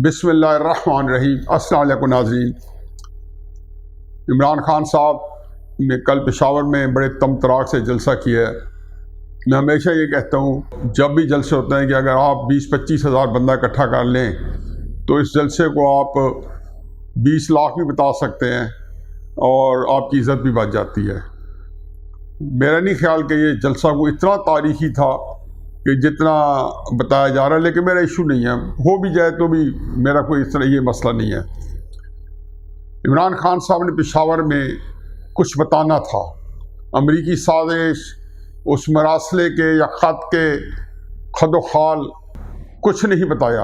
बिस्मिल्लाहिर्रहमानिर्रहीम। अस्सलाम वालेकुम नाज़रीन। इमरान खान साहब ने कल पेशावर में बड़े तमतराक से जलसा किया है। मैं हमेशा ये कहता हूँ जब भी जलसे होते हैं कि अगर आप 20-25 हज़ार बंदा इकट्ठा कर लें तो इस जलसे को आप 20 लाख भी बता सकते हैं और आपकी इज़्ज़त भी बच जाती है। मेरा नहीं ख्याल कि ये जलसा को इतना तारीख़ी था कि जितना बताया जा रहा है, लेकिन मेरा इशू नहीं है, हो भी जाए तो भी मेरा कोई इस तरह ये मसला नहीं है। इमरान खान साहब ने पेशावर में कुछ बताना था। अमरीकी साजिश, उस मरासले के या ख़त के खदोखाल कुछ नहीं बताया।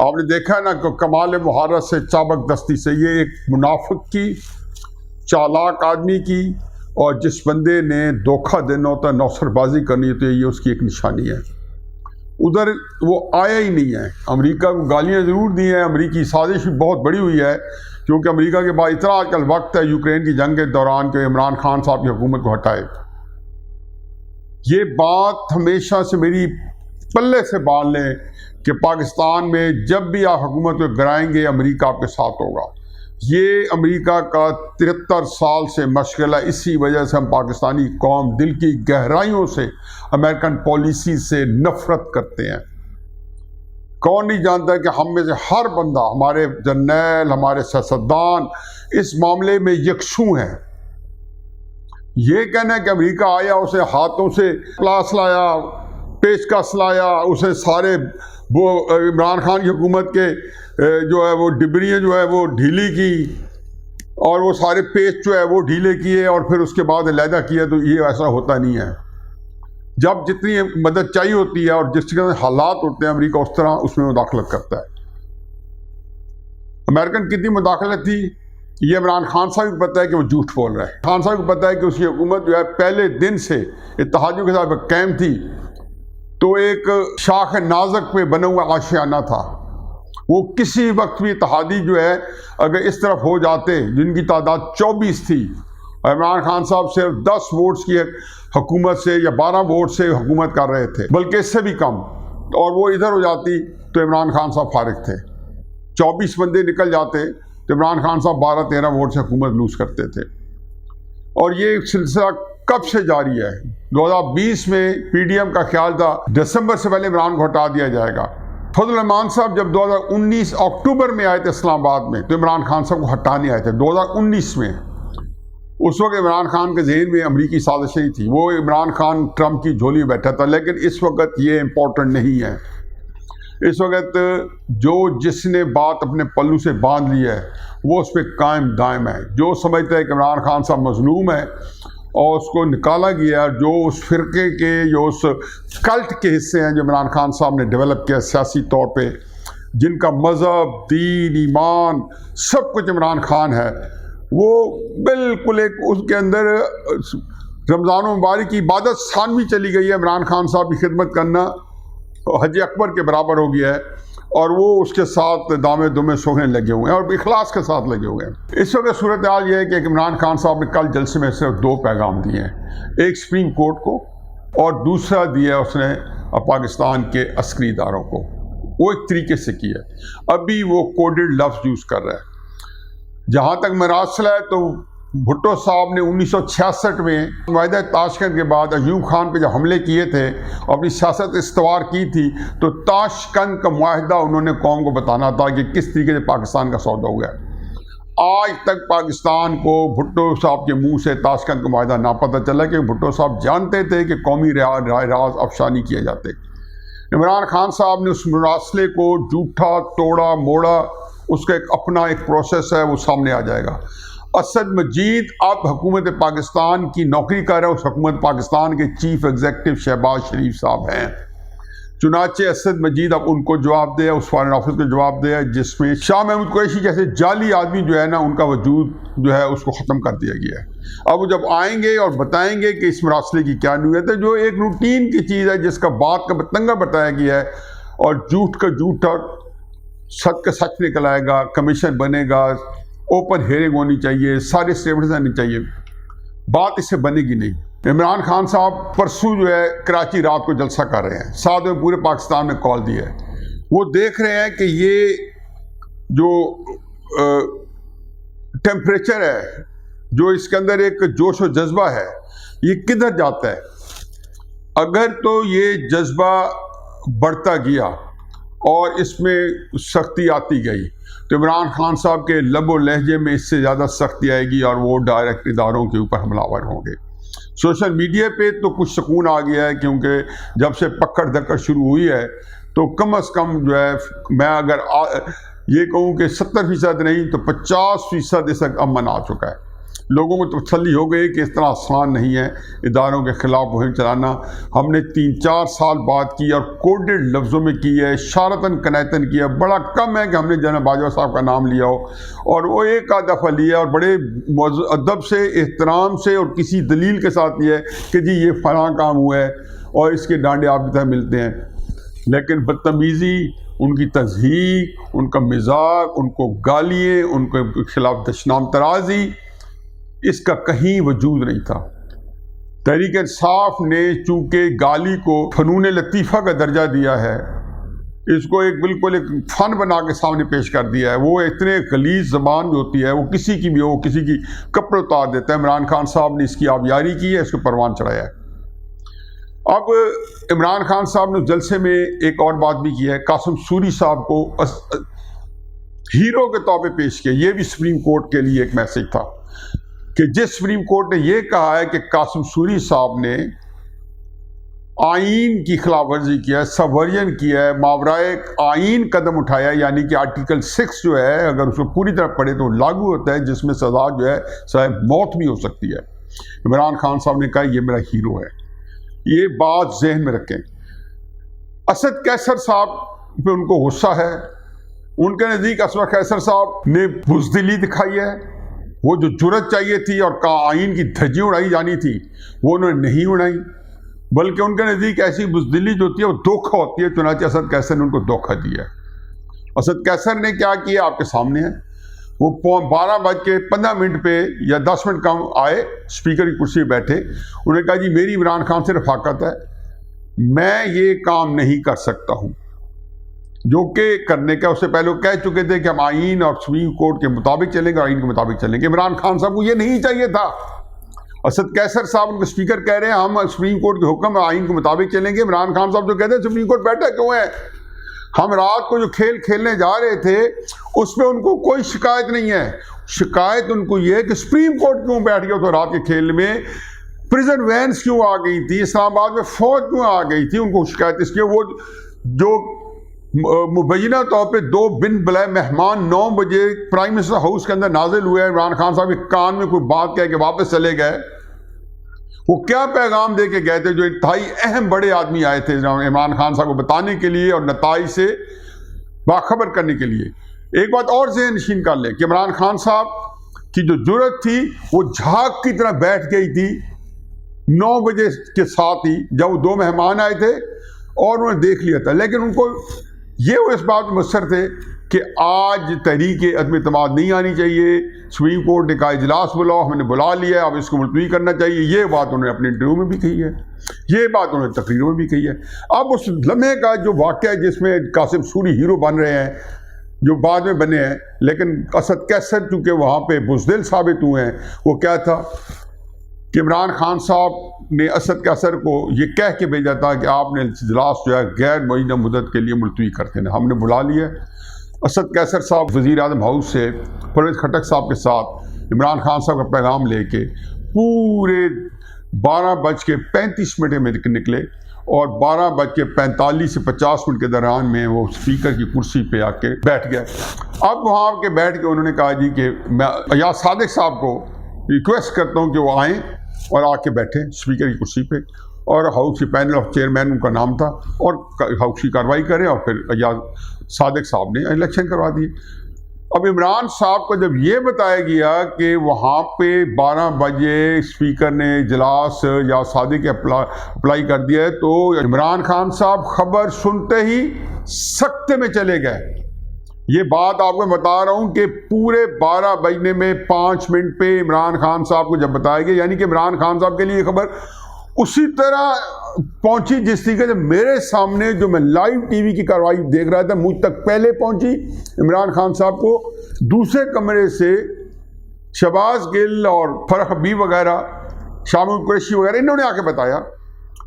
आपने देखा है ना कि कमाल मुहारत से, चाबक दस्ती से, ये एक मुनाफिक की, चालाक आदमी की, और जिस बंदे ने धोखा देना होता है, नौसरबाजी करनी होती है, ये उसकी एक निशानी है। उधर वो आया ही नहीं है। अमेरिका को गालियां ज़रूर दी हैं, अमेरिकी साजिश भी बहुत बड़ी हुई है, क्योंकि अमेरिका के पास इतना आजकल वक्त है यूक्रेन की जंग के दौरान के इमरान खान साहब की हुकूमत को हटाए। ये बात हमेशा से मेरी पल्ले से बांध लें कि पाकिस्तान में जब भी आप हुकूमत को गिराएंगे, अमेरिका आपके साथ होगा। ये अमेरिका का 73 साल से मशगला, इसी वजह से हम पाकिस्तानी कौम दिल की गहराइयों से अमेरिकन पॉलिसी से नफरत करते हैं। कौन नहीं जानता है कि हम में से हर बंदा, हमारे जर्नैल, हमारे सियासतदान इस मामले में यकसू हैं। ये कहना है कि अमेरिका आया, उसे हाथों से क्लास लाया, पेशकश लाया, उसे सारे वो इमरान खान की हुकूमत के जो है वो डिबरियाँ जो है वो ढीली की, और वो सारे पेच जो है वो ढीले किए, और फिर उसके बाद अलहदा किया, तो ये ऐसा होता नहीं है। जब जितनी मदद चाहिए होती है और जिस तरह हालात होते हैं, अमेरिका उस तरह उसमें मुदाखलत करता है। अमेरिकन कितनी मुदाखलत थी ये इमरान खान साहब को पता है कि वो झूठ बोल रहा है। खान साहब को पता है कि उसकी हुकूमत जो है पहले दिन से इत्तेहादियों के साथ कायम थी, तो एक शाख नाजक पे बना हुआ आशियाना था। वो किसी वक्त भी इत्तेहादी जो है अगर इस तरफ हो जाते, जिनकी तादाद 24 थी, और इमरान खान साहब सिर्फ 10 वोट्स की हुकूमत से या 12 वोट से हुकूमत कर रहे थे, बल्कि इससे भी कम, और वो इधर हो जाती तो इमरान खान साहब फारिग थे। 24 बंदे निकल जाते तो इमरान खान साहब 12-13 वोट से हुकूमत लूज करते थे। और ये सिलसिला कब से जारी है? 2020 में PDM का ख्याल था दिसंबर से पहले इमरान को हटा दिया जाएगा। फजल रहमान साहब जब 2019 अक्टूबर में आए थे इस्लामाबाद में, तो इमरान खान साहब को हटाने आए थे 2019 में। उस वक्त इमरान खान के जहन में अमरीकी साजिश ही थी, वो इमरान खान ट्रंप की झोली बैठा था। लेकिन इस वक्त ये इम्पोर्टेंट नहीं है। इस वक्त जो जिसने बात अपने पल्लू से बांध ली है वो उस पर कायम दायम है। जो समझता है कि इमरान खान साहब मजलूम है और उसको निकाला गया, जो उस फिरके के, जो उस कल्ट के हिस्से हैं जो इमरान खान साहब ने डेवलप किया सियासी तौर पे, जिनका मज़हब, दीन, ईमान सब कुछ इमरान खान है, वो बिल्कुल एक उसके अंदर रमज़ान मुबारक की इबादत सानवी चली गई है। इमरान खान साहब की खिदमत करना हज अकबर के बराबर हो गया है, और वो उसके साथ दामे दुमे सोने लगे हुए हैं और इखलास के साथ लगे हुए हैं। इस वक्त सूरत हाल ये है कि इमरान खान साहब ने कल जलसे में सिर्फ 2 पैगाम दिए हैं, एक सुप्रीम कोर्ट को और दूसरा दिया उसने पाकिस्तान के अस्करी इदारों को। वो एक तरीके से किया, अभी वो कोडेड लफ्ज़ यूज़ कर रहा है। जहाँ तक मरासला है तो भुट्टो साहब ने 1966 में मुआहिदा ताशकंद के बाद अयूब खान पे जब हमले किए थे और अपनी सियासत इस्तवार की थी, तो ताशकंद का मुआहिदा उन्होंने कौम को बताना था कि किस तरीके से पाकिस्तान का सौदा हुआ है। आज तक पाकिस्तान को भुट्टो साहब के मुंह से ताशकंद का मुआहिदा ना पता चला, कि भुट्टो साहब जानते थे कि कौमी राज अफशानी किए जाते। इमरान खान साहब ने उस मुरासले को झूठा, तोड़ा मोड़ा, उसका एक अपना एक प्रोसेस है, वो सामने आ जाएगा। असद मजीद अब हुकूमत पाकिस्तान की नौकरी कर रहे हैं, उस हुकूमत पाकिस्तान के चीफ एग्जीक्यूटिव शहबाज शरीफ साहब हैं। चुनाचे असद मजीद अब उनको जवाब दे, उस फॉरेन ऑफिस को जवाब दे जिसमें शाह महमूद कुरैशी जैसे जाली आदमी जो है ना, उनका वजूद जो है उसको ख़त्म कर दिया गया है। अब वो जब आएंगे और बताएंगे कि इस मरासले की क्या नीयत है, जो एक रूटीन की चीज़ है, जिसका बात का बतंगा बताया गया है, और झूठ का झूठा, सच का सच निकल आएगा, कमीशन बनेगा, ओपन हेयरिंग होनी चाहिए, सारे स्टेटमेंट्स आनी चाहिए। बात इससे बनेगी नहीं। इमरान खान साहब परसों जो है कराची रात को जलसा कर रहे हैं, साथ में पूरे पाकिस्तान में कॉल दिया है। वो देख रहे हैं कि ये जो टेम्परेचर है, जो इसके अंदर एक जोश और जज्बा है, ये किधर जाता है? अगर तो ये जज्बा बढ़ता गया और इसमें सख्ती आती गई तो इमरान खान साहब के लबो लहजे में इससे ज़्यादा सख्ती आएगी और वो डायरेक्ट इदारों के ऊपर हमलावर होंगे। सोशल मीडिया पे तो कुछ सुकून आ गया है, क्योंकि जब से पकड़ धक्कड़ शुरू हुई है तो कम अज़ कम जो है, मैं अगर ये कहूँ कि 70% नहीं तो 50% इस अमन आ चुका है। लोगों को तसल्ली हो गई कि इस तरह आसान नहीं है इदारों के ख़िलाफ़ मुहिम चलाना। हमने 3-4 साल बात की और कोडेड लफ्ज़ों में की है, इशारतन कनायतन किया। बड़ा कम है कि हमने जनरल बाजवा साहब का नाम लिया हो, और वो एक आध दफ़ा लिया और बड़े अदब से, एहतराम से और किसी दलील के साथ लिया है कि जी ये फ़लाँ काम हुआ है और इसके डांडे आप मिलते हैं। लेकिन बदतमीज़ी, उनकी तज़हीक, उनका मिजाक, उनको गालियाँ, उनके खिलाफ दशनाम तराजी, इसका कहीं वजूद नहीं था। तहरीक इंसाफ ने चूँकि गाली को फ़नून लतीफ़ा का दर्जा दिया है, इसको एक बिल्कुल एक फ़न बना के सामने पेश कर दिया है। वो इतने गलीज़ ज़बान जो होती है वो किसी की भी हो, किसी की कपड़े उतार देता है। इमरान खान साहब ने इसकी आबियारी की है, इसको परवान चढ़ाया है। अब इमरान खान साहब ने जलसे में एक और बात भी की है, कासिम सूरी साहब को हीरो के तौर पे पेश किया। ये भी सुप्रीम कोर्ट के लिए एक मैसेज था कि जिस सुप्रीम कोर्ट ने यह कहा है कि कासिम सूरी साहब ने आइन की खिलाफ वर्जी किया है, सबवर्जन किया है, मावराए आइन कदम उठाया, यानी कि आर्टिकल 6 जो है अगर उसको पूरी तरह पढ़े तो लागू होता है, जिसमें सजा जो है शायद मौत भी हो सकती है। इमरान खान साहब ने कहा ये मेरा हीरो है, ये बात जहन में रखें। असद कैसर साहब पे उनको गुस्सा है। उनके नज़दीक असद कैसर साहब ने बुज़दिली दिखाई है। वो जो जुर्रत चाहिए थी और आइन की धज्जी उड़ाई जानी थी वो उन्होंने नहीं उड़ाई, बल्कि उनके नज़दीक ऐसी बुज़दिली जो होती है वो धोखा होती है। चुनांचे असद कैसर ने उनको धोखा दिया। असद कैसर ने क्या किया आपके सामने है। वो 12:15 पे या 10 मिनट कम आए, स्पीकर की कुर्सी पर बैठे। उन्होंने कहा जी मेरी इमरान खान से रफाकत है, मैं ये काम नहीं कर सकता हूँ, जो कि करने का उससे पहले वो कह चुके थे कि हम आइन और सुप्रीम कोर्ट के मुताबिक चलेंगे और आइन के मुताबिक चलेंगे। इमरान खान साहब को ये नहीं चाहिए था। असद कैसर साहब उनके स्पीकर कह रहे हैं हम सुप्रीम कोर्ट के हुक्म और आइन के मुताबिक चलेंगे। इमरान खान साहब जो कहते हैं सुप्रीम कोर्ट बैठा क्यों है, हम रात को जो खेल खेलने जा रहे थे उसमें उनको कोई शिकायत नहीं है। शिकायत उनको ये है कि सुप्रीम कोर्ट क्यों बैठ गया तो रात के खेल में, प्रिजन वैन्स क्यों आ गई थी, इस्लामाबाद में फौज क्यों आ गई थी, उनको शिकायत इसकी। वो जो मुबैना तौर पे 2 बिन बुलाए मेहमान 9 बजे प्राइम मिनिस्टर हाउस के अंदर नाजिल हुए, इमरान खान साहब के कान में कोई बात कह के वापस चले गए। वो क्या पैगाम दे के गए थे? जो इंतहाई अहम बड़े आदमी आए थे इमरान खान साहब को बताने के लिए और नताइज से बाखबर करने के लिए। एक बात और ज़हन नशीन कर लें कि इमरान खान साहब की जो जुर्रत थी वो झाग की तरह बैठ गई थी 9 बजे के साथ ही, जब वो 2 मेहमान आए थे और उन्होंने देख लिया था। लेकिन उनको ये वो इस बात में मुसर थे कि आज तहरीक अदम इत्तेमाद नहीं आनी चाहिए, सुप्रीम कोर्ट ने कहा इजलास बुलाओ, हमने बुला लिया, अब इसको मुलतवी करना चाहिए। ये बात उन्होंने अपने इंटरव्यू में भी कही है, ये बात उन्होंने तकरीरों में भी कही है। अब उस लम्हे का जो वाक़या जिसमें कासिम सूरी हीरो बन रहे हैं, जो बाद में बने हैं, लेकिन असद कैसर चूँकि वहाँ पे बुज़दिल साबित हुए हैं, वो क्या था कि इमरान खान साहब ने असद कैसर को ये कह के भेजा था कि आपने इजलास जो है गैर मुअय्यना मुद्दत के लिए मुलतवी करते हैं। हमने बुला लिया। असद कैसर साहब वज़ीर आज़म हाउस से परवेज़ खट्टक साहब के साथ इमरान खान साहब का पैगाम लेके पूरे 12:35 में निकले और 12:45 से 50 मिनट के दौरान में वो स्पीकर की कुर्सी पे आके बैठ गए। अब वहाँ आके बैठ के उन्होंने कहा जी कि मैं अयाज सादिक साहब को रिक्वेस्ट करता हूँ कि वो आएँ और आके बैठे स्पीकर की कुर्सी पे, और हाउस की पैनल ऑफ चेयरमैन उनका नाम था, और हाउस की कार्रवाई करें। और फिर अयाज सादिक साहब ने इलेक्शन करवा दिए। अब इमरान साहब को जब ये बताया गया कि वहाँ पे 12 बजे स्पीकर ने इजलास या सादिक अप्लाई कर दिया है, तो इमरान खान साहब खबर सुनते ही सख्ते में चले गए। ये बात आपको बता रहा हूं कि पूरे 12 बजने में 5 मिनट पे इमरान खान साहब को जब बताया गया, यानी कि इमरान खान साहब के लिए खबर उसी तरह पहुंची जिस तरीके से मेरे सामने जो मैं लाइव टीवी की कार्रवाई देख रहा था मुझ तक पहले पहुंची। इमरान खान साहब को दूसरे कमरे से शहबाज गिल और फरह हबीब वगैरह, शामिल कुरैशी वगैरह, इन्होंने आके बताया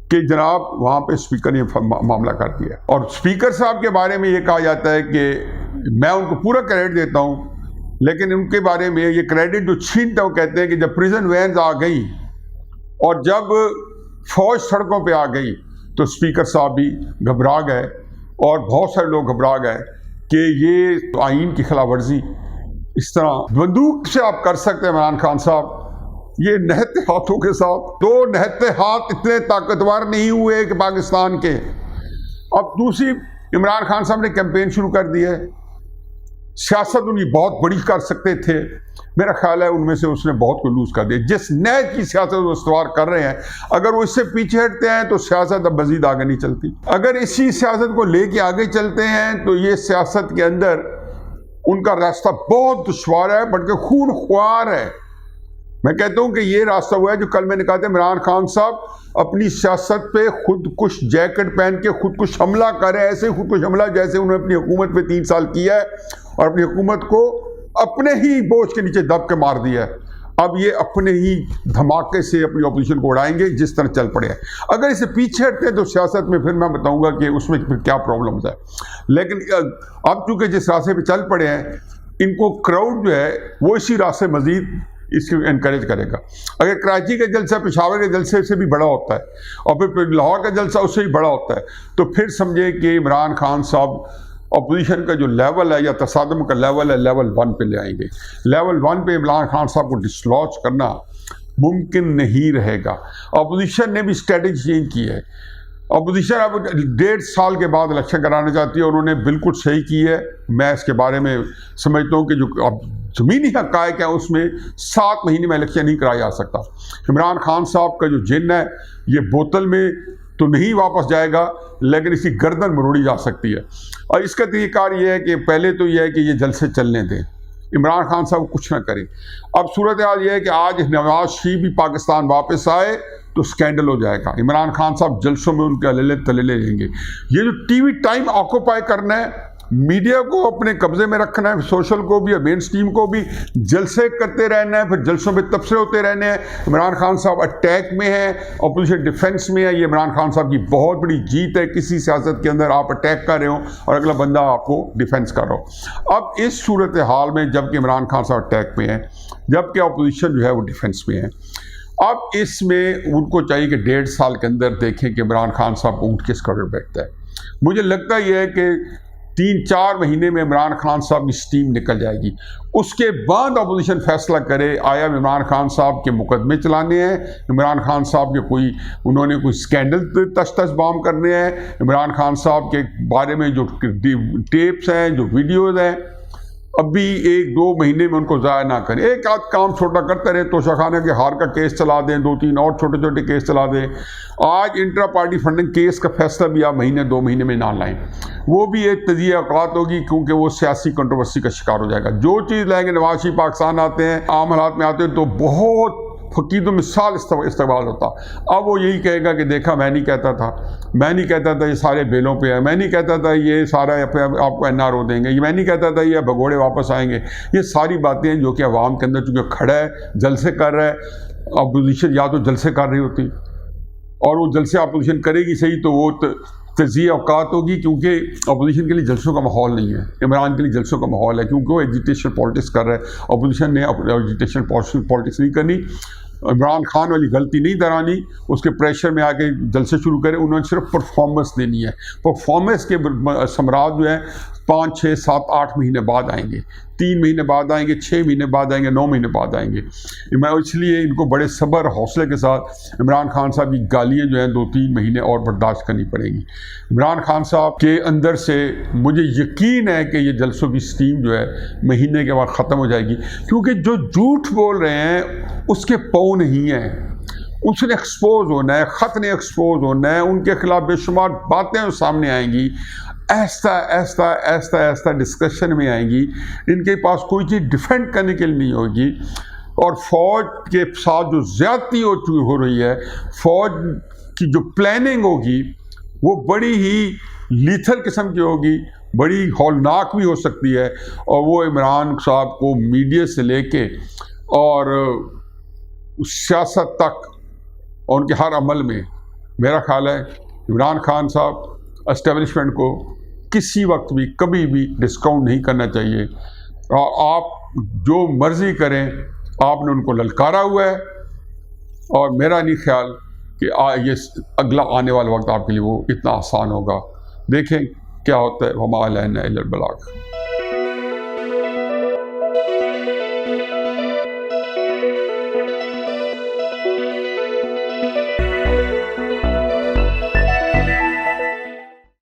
कि जनाब वहाँ पे स्पीकर ने मामला कर दिया। और स्पीकर साहब के बारे में ये कहा जाता है कि मैं उनको पूरा क्रेडिट देता हूँ, लेकिन उनके बारे में ये क्रेडिट जो छीनता वो कहते हैं कि जब प्रिजन वैन आ गई और जब फौज सड़कों पे आ गई तो स्पीकर साहब भी घबरा गए और बहुत सारे लोग घबरा गए कि ये आईन की खिलाफ वर्जी इस तरह बंदूक से आप कर सकते हैं। इमरान खान साहब ये नहते हाथों के साथ, दो नहते हाथ इतने ताकतवर नहीं हुए कि पाकिस्तान के। अब दूसरी, इमरान खान साहब ने कैंपेन शुरू कर दी है। सियासत उनकी बहुत बड़ी कर सकते थे, मेरा ख्याल है उनमें से उसने बहुत को लूज कर दिया। जिस नए की सियासत वो इस्तवार कर रहे हैं, अगर वो इससे पीछे हटते हैं तो सियासत अब मजीद आगे नहीं चलती। अगर इसी सियासत को लेके आगे चलते हैं तो ये सियासत के अंदर उनका रास्ता बहुत दुश्वार है, बल्कि खून ख्वार है। मैं कहता हूं कि ये रास्ता हुआ है जो कल मैंने कहा था, इमरान खान साहब अपनी सियासत पे खुदकुश जैकेट पहन के खुदकुश हमला कर रहे हैं, ऐसे खुदकुश हमला जैसे उन्होंने अपनी हुकूमत पे 3 साल किया है और अपनी हुकूमत को अपने ही बोझ के नीचे दब के मार दिया है। अब ये अपने ही धमाके से अपनी ऑपोजिशन को उड़ाएंगे जिस तरह चल पड़े हैं। अगर इसे पीछे हटते हैं तो सियासत में फिर मैं बताऊंगा कि उसमें फिर क्या प्रॉब्लम्स है। लेकिन अब चूंकि जिस रास्ते पे चल पड़े हैं, इनको क्राउड जो है वो इसी रास्ते मजीद इसको एनकरेज करेगा। अगर कराची का जलसा पेशावर के जलसे से भी बड़ा होता है और फिर लाहौर का जलसा उससे भी बड़ा होता है, तो फिर समझे कि इमरान खान साहब अपोजिशन का जो लेवल है या तसादम का लेवल है, लेवल 1 पे ले आएंगे। लेवल 1 पे इमरान खान साहब को डिसलॉन्च करना मुमकिन नहीं रहेगा। अपोजिशन ने भी स्ट्रेटजी चेंज की है। अपोजिशन अब 1.5 साल के बाद इलेक्शन कराना चाहती है, उन्होंने बिल्कुल सही की है। मैं इसके बारे में समझता हूँ कि जो अब ज़मीनी हक़ाइक़ है उसमें 7 महीने में इलेक्शन नहीं कराया जा सकता। इमरान खान साहब का जो जिन्न है ये बोतल में तो नहीं वापस जाएगा, लेकिन इसकी गर्दन मरोड़ी जा सकती है। और इसका तरीक़ाकार ये है कि पहले तो यह है कि ये जलसे चलने दें, इमरान खान साहब कुछ ना करें। अब सूरत हाल ये है कि आज नवाज शरीफ भी पाकिस्तान वापस आए तो स्कैंडल हो जाएगा। इमरान खान साहब जलसों में उनके अलेले तलेले लेंगे। ये जो टीवी टाइम ऑक्यूपाई करना है, मीडिया को अपने कब्जे में रखना है, सोशल को भी और मेन स्ट्रीम को भी, जलसे करते रहना है, फिर जलसों में तबसरे होते रहने हैं। इमरान खान साहब अटैक में है, अपोजिशन डिफेंस में है। ये इमरान खान साहब की बहुत बड़ी जीत है। किसी सियासत के अंदर आप अटैक कर रहे हो और अगला बंदा आपको डिफेंस कर रहा हो। अब इस सूरत हाल में जबकि इमरान खान साहब अटैक में है, जबकि अपोजिशन जो है वो डिफेंस में है, अब इसमें उनको चाहिए कि 1.5 साल के अंदर देखें कि इमरान खान साहब को उठ किस कदर बैठता है। मुझे लगता यह है कि 3-4 महीने में इमरान खान साहब की स्टीम निकल जाएगी। उसके बाद अपोजिशन फैसला करे आया इमरान खान साहब के मुकदमे चलाने हैं, इमरान खान साहब के उन्होंने कोई स्कैंडल तश बाम करने हैं, इमरान खान साहब के बारे में जो टेप्स हैं, जो वीडियोज़ हैं, अभी 1-2 महीने में उनको ज़ाया ना करें। एक आध काम छोटा करते रहे, तोशाखाना के हार का केस चला दें, 2-3 और छोटे छोटे केस चला दें। आज इंट्रा पार्टी फंडिंग केस का फैसला भी आप 1-2 महीने में ना लाएं, वो भी एक तजिया औकात होगी, क्योंकि वो सियासी कंट्रोवर्सी का शिकार हो जाएगा। जो चीज़ लाएंगे, नवाज शरीफ पाकिस्तान आते हैं, आम हालात में आते हैं तो बहुत फकीर मिसाल इस्तेमाल होता। अब वो यही कहेगा कि देखा मैं नहीं कहता था, मैं नहीं कहता था ये सारे बेलों पे है, मैं नहीं कहता था ये सारा आपको NRO देंगे, मैं नहीं कहता था ये भगोड़े वापस आएंगे। ये सारी बातें जो कि अवाम के अंदर चूँकि खड़ा है, जलसे कर रहा है, अपोजिशन या तो जलसे कर रही होती और वो जलसे अपोजिशन करेगी सही तो वो तजिया औकात होगी, क्योंकि अपोजिशन के लिए जलसों का माहौल नहीं है, इमरान के लिए जलसों का माहौल है, क्योंकि वो एजिटेशन पॉलिटिक्स कर रहा है। अपोजिशन ने एजिटेशन पॉलिटिक्स नहीं करनी, इमरान खान वाली गलती नहीं दरानी, उसके प्रेशर में आके जलसे शुरू करें। उन्होंने सिर्फ परफॉर्मेंस देनी है। परफॉर्मेंस के समराज जो है 5, 6, 7, 8 महीने बाद आएंगे, 3 महीने बाद आएंगे, 6 महीने बाद आएंगे, 9 महीने बाद आएंगे। इसलिए इनको बड़े सब्र हौसले के साथ इमरान खान साहब की गालियाँ जो हैं 2-3 महीने और बर्दाश्त करनी पड़ेंगी। इमरान खान साहब के अंदर से मुझे यकीन है कि ये जलसों की स्टीम जो है महीने के बाद ख़त्म हो जाएगी, क्योंकि जो झूठ बोल रहे हैं उसके पाँव नहीं हैं, उसने एक्सपोज होना है, ख़त ने एक्सपोज होना है, उनके खिलाफ बेशुमार बातें सामने आएंगी, ऐसा डिस्कशन में आएंगी, इनके पास कोई चीज़ डिफेंड करने के लिए नहीं होगी। और फ़ौज के साथ जो ज़्यादती हो रही है, फ़ौज की जो प्लानिंग होगी वो बड़ी ही लीथल किस्म की होगी, बड़ी हौलनाक भी हो सकती है। और वो इमरान साहब को मीडिया से लेके और सियासत तक और उनके हर अमल में, मेरा ख्याल है इमरान खान साहब एस्टेब्लिशमेंट को किसी वक्त भी कभी भी डिस्काउंट नहीं करना चाहिए। और आप जो मर्ज़ी करें, आपने उनको ललकारा हुआ है और मेरा नहीं ख्याल कि ये अगला आने वाला वक्त आपके लिए वो इतना आसान होगा। देखें क्या होता है। वमा अलैना इल्लल बलाग।